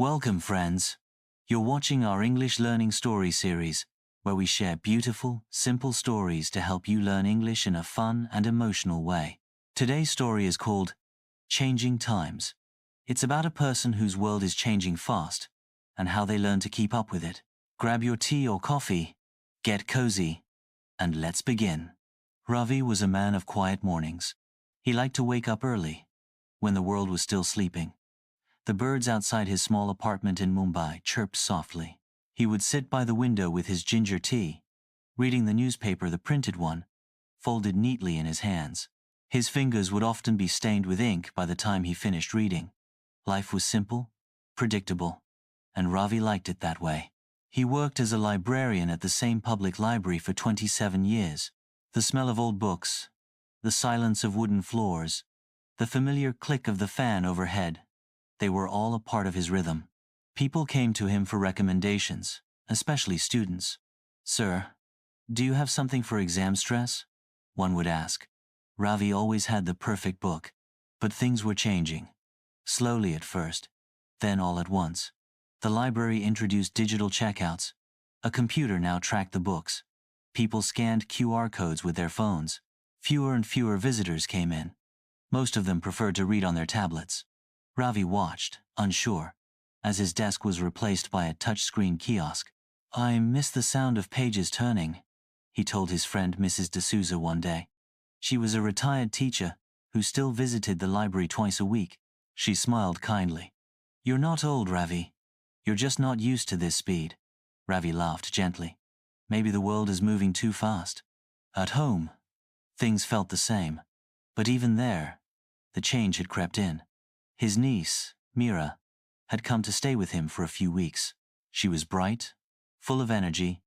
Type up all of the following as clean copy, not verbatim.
Welcome, friends. You're watching our English Learning Story series, where we share beautiful, simple stories to help you learn English in a fun and emotional way. Today's story is called Changing Times. It's about a person whose world is changing fast and how they learn to keep up with it. Grab your tea or coffee, get cozy, and let's begin. Ravi was a man of quiet mornings. He liked to wake up early, when the world was still sleeping. The birds outside his small apartment in Mumbai chirped softly. He would sit by the window with his ginger tea, reading the newspaper, the printed one, folded neatly in his hands. His fingers would often be stained with ink by the time he finished reading. Life was simple, predictable, and Ravi liked it that way. He worked as a librarian at the same public library for 27 years. The smell of old books, the silence of wooden floors, the familiar click of the fan overhead, they were all a part of his rhythm. People came to him for recommendations, especially students. "Sir, do you have something for exam stress?" one would ask. Ravi always had the perfect book, but things were changing. Slowly at first, then all at once. The library introduced digital checkouts. A computer now tracked the books. People scanned QR codes with their phones. Fewer and fewer visitors came in. Most of them preferred to read on their tablets. Ravi watched, unsure, as his desk was replaced by a touchscreen kiosk. "I miss the sound of pages turning," he told his friend Mrs. D'Souza one day. She was a retired teacher who still visited the library twice a week. She smiled kindly. "You're not old, Ravi. You're just not used to this speed." Ravi laughed gently. "Maybe the world is moving too fast." At home, things felt the same. But even there, the change had crept in. His niece, Mira, had come to stay with him for a few weeks. She was bright, full of energy,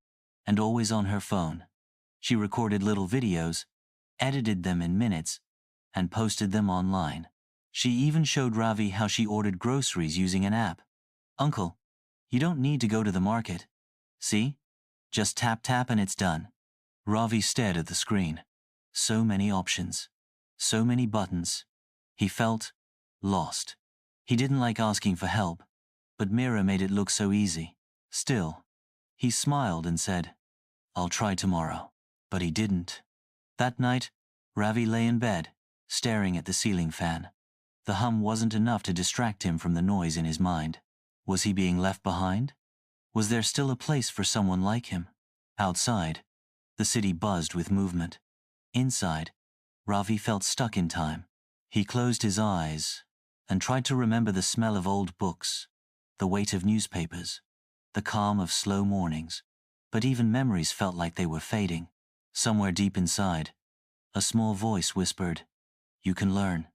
and always on her phone. She recorded little videos, edited them in minutes, and posted them online. She even showed Ravi how she ordered groceries using an app. "Uncle, you don't need to go to the market. See? Just tap and it's done." Ravi stared at the screen. So many options. So many buttons. He felt lost. He didn't like asking for help, but Mira made it look so easy. Still, he smiled and said, "I'll try tomorrow." But he didn't. That night, Ravi lay in bed, staring at the ceiling fan. The hum wasn't enough to distract him from the noise in his mind. Was he being left behind? Was there still a place for someone like him? Outside, the city buzzed with movement. Inside, Ravi felt stuck in time. He closed his eyes and tried to remember the smell of old books, the weight of newspapers, the calm of slow mornings. But even memories felt like they were fading. Somewhere deep inside, a small voice whispered, "You can learn.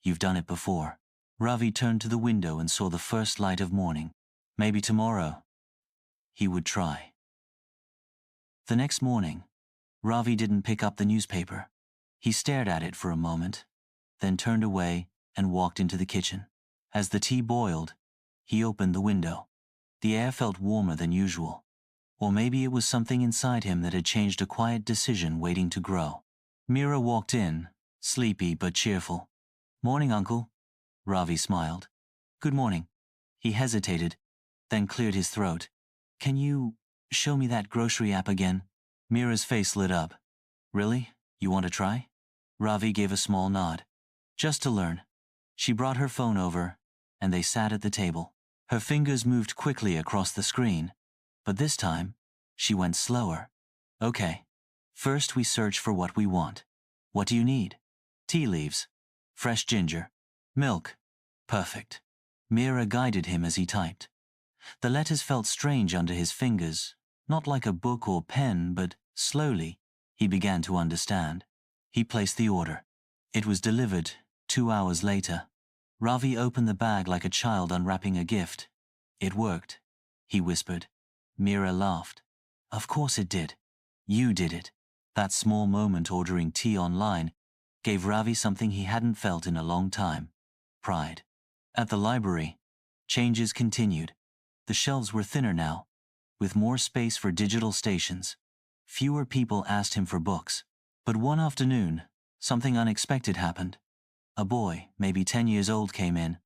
You've done it before." Ravi turned to the window and saw the first light of morning. Maybe tomorrow, he would try. The next morning, Ravi didn't pick up the newspaper. He stared at it for a moment, then turned away and walked into the kitchen. As the tea boiled, he opened the window. The air felt warmer than usual. Or maybe it was something inside him that had changed, a quiet decision waiting to grow. Mira walked in, sleepy but cheerful. "Morning, Uncle." Ravi smiled. "Good morning." He hesitated, then cleared his throat. "Can you show me that grocery app again?" Mira's face lit up. "Really? You want to try?" Ravi gave a small nod. "Just to learn." She brought her phone over, and they sat at the table. Her fingers moved quickly across the screen, but this time, she went slower. "Okay. First we search for what we want. What do you need?" "Tea leaves. Fresh ginger. Milk." "Perfect." Mira guided him as he typed. The letters felt strange under his fingers, not like a book or pen, but slowly, he began to understand. He placed the order. It was delivered 2 hours later. Ravi opened the bag like a child unwrapping a gift. "It worked," he whispered. Mira laughed. "Of course it did. You did it." That small moment ordering tea online gave Ravi something he hadn't felt in a long time: pride. At the library, changes continued. The shelves were thinner now, with more space for digital stations. Fewer people asked him for books. But one afternoon, something unexpected happened. A boy, maybe 10 years old, came in,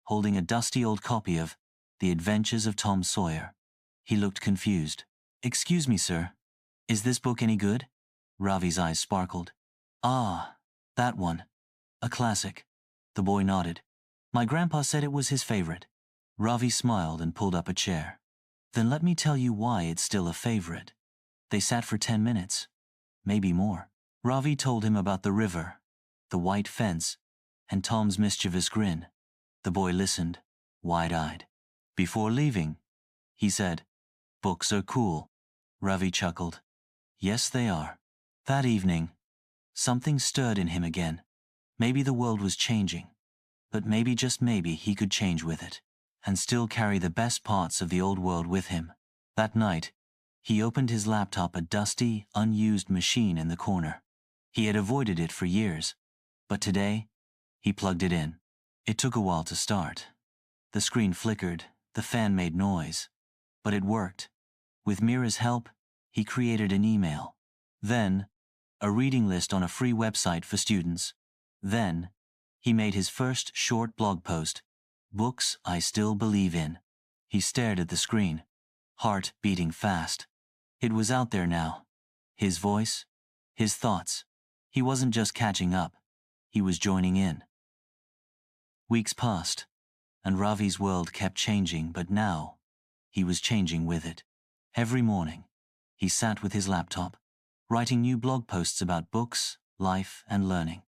holding a dusty old copy of The Adventures of Tom Sawyer. He looked confused. Excuse me, sir. Is this book any good? Ravi's eyes sparkled. Ah, that one. A classic. The boy nodded. My grandpa said it was his favorite. Ravi smiled and pulled up a chair. Then let me tell you why it's still a favorite. They sat for 10 minutes. Maybe more. Ravi told him about the river, the white fence, and Tom's mischievous grin. The boy listened, wide-eyed. Before leaving, he said, Books are cool. Ravi chuckled. Yes, they are. That evening, something stirred in him again. Maybe the world was changing, but maybe, just maybe, he could change with it, and still carry the best parts of the old world with him. That night, he opened his laptop, a dusty, unused machine in the corner. He had avoided it for years, but today, he plugged it in. It took a while to start. The screen flickered, the fan made noise, but it worked. With Mira's help, he created an email. Then, a reading list on a free website for students. Then, he made his first short blog post, Books I Still Believe In. He stared at the screen, heart beating fast. It was out there now. His voice, his thoughts. He wasn't just catching up, he was joining in. Weeks passed, and Ravi's world kept changing, but now, he was changing with it. Every morning, he sat with his laptop, writing new blog posts about books, life, and learning.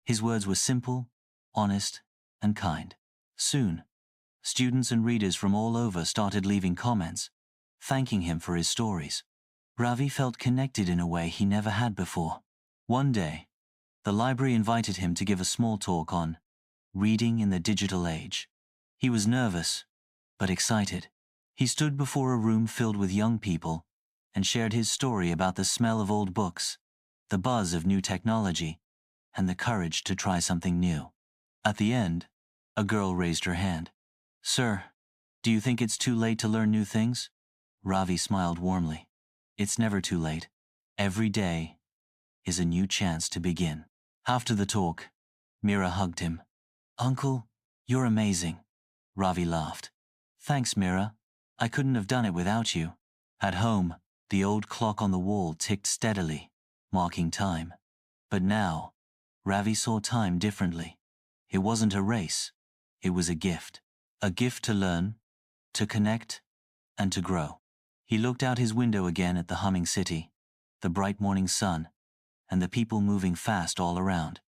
His words were simple, honest, and kind. Soon, students and readers from all over started leaving comments, thanking him for his stories. Ravi felt connected in a way he never had before. One day, the library invited him to give a small talk on reading in the digital age. He was nervous, but excited. He stood before a room filled with young people and shared his story about the smell of old books, the buzz of new technology, and the courage to try something new. At the end, a girl raised her hand. Sir, do you think it's too late to learn new things? Ravi smiled warmly. It's never too late. Every day is a new chance to begin. After the talk, Mira hugged him. Uncle, you're amazing. Ravi laughed. Thanks, Mira. I couldn't have done it without you. At home, the old clock on the wall ticked steadily, marking time. But now, Ravi saw time differently. It wasn't a race. It was a gift. A gift to learn, to connect, and to grow. He looked out his window again at the humming city, the bright morning sun, and the people moving fast all around.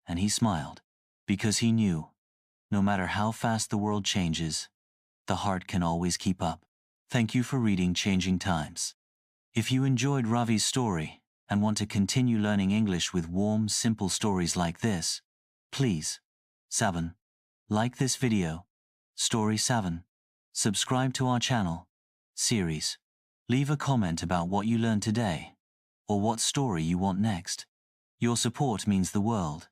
And he smiled, because he knew, no matter how fast the world changes, the heart can always keep up. Thank you for reading Changing Times. If you enjoyed Ravi's story and want to continue learning English with warm, simple stories like this, please, 7. Like this video, Story 7. Subscribe to our channel, series. Leave a comment about what you learned today, or what story you want next. Your support means the world,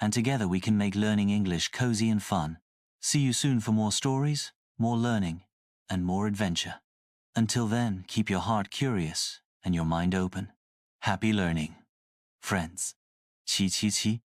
and together we can make learning English cozy and fun. See you soon for more stories, more learning, and more adventure. Until then, keep your heart curious and your mind open. Happy learning, friends. 777